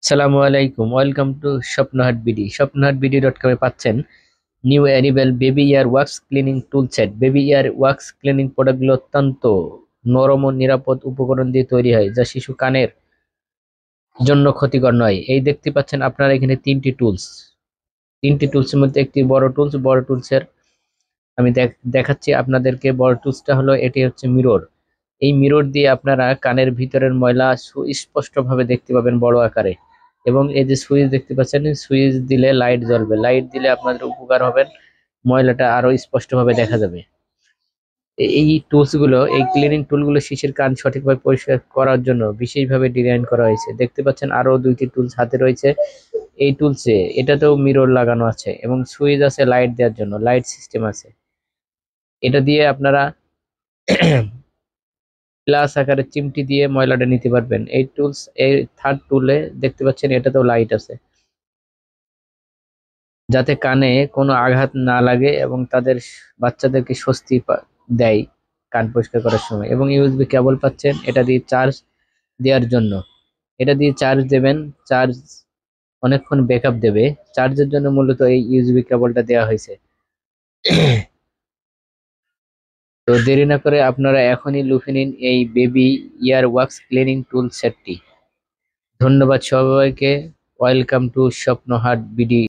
আসসালামু আলাইকুম, welcome to Swapnohat BD. Swapnohat BD .com এ পাচ্ছেন নিউ অ্যারিবেল baby ear wax cleaning tool set. Baby ear wax cleaning প্রোডাক্টগুলো অত্যন্ত নরম ও নিরাপদ উপকরণ দিয়ে তৈরি হয়, যা শিশু কানের জন্য ক্ষতিকর নয়। এই দেখতে পাচ্ছেন আপনারা এখানে তিনটি টুলসের মধ্যে একটি বড় টুলসের আমি দেখাচ্ছি আপনাদেরকে। বড় টুলসটা হলো, এটি হচ্ছে মিরর। এই মিরর দিয়ে আপনারা কানের ভিতরের ময়লা সুস্পষ্টভাবে দেখতে পাবেন বড় আকারে। এবং এই যে সুইচ দেখতে পাচ্ছেন, সুইচ দিলে লাইট জ্বলবে, লাইট দিলে আপনাদের উপকার হবে, ময়লাটা আরো স্পষ্টভাবে দেখা যাবে। এই ক্লিনিং টুলগুলো শিশুর কান সঠিকভাবে পরিষ্কার করার জন্য বিশেষভাবে ডিজাইন করা হয়েছে। দেখতে পাচ্ছেন আরো দুইটি টুলস হাতে রয়েছে। এই টুলসে এটাতেও মিরর লাগানো আছে এবং সুইচ আছে লাইট দেওয়ার জন্য, লাইট সিস্টেম আছে। এটা দিয়ে আপনারা গ্লাস আকারে চিমটি দিয়ে ময়লাটা নিতে পারবেন। এই থার্ড টুলে দেখতে পাচ্ছেন এটাতেও লাইট আছে, যাতে কানে কোনো আঘাত না লাগে এবং তাদের বাচ্চাদেরকে দেয় কান পরিষ্কার করার সময়। এবং ইউএসবি কেবল পাচ্ছেন এটা দিয়ে চার্জ দেওয়ার জন্য। এটা দিয়ে চার্জ দেবেন, চার্জ অনেকক্ষণ ব্যাকআপ দেবে। চার্জের জন্য মূলত এই ইউএসবি কেবলটা দেওয়া হয়েছে। তো দেরি না করে আপনারা এখনই লুফে নিন এই baby ear wax cleaning tool সেটটি। ধন্যবাদ সবাইকে। Welcome to Swapnohat BD.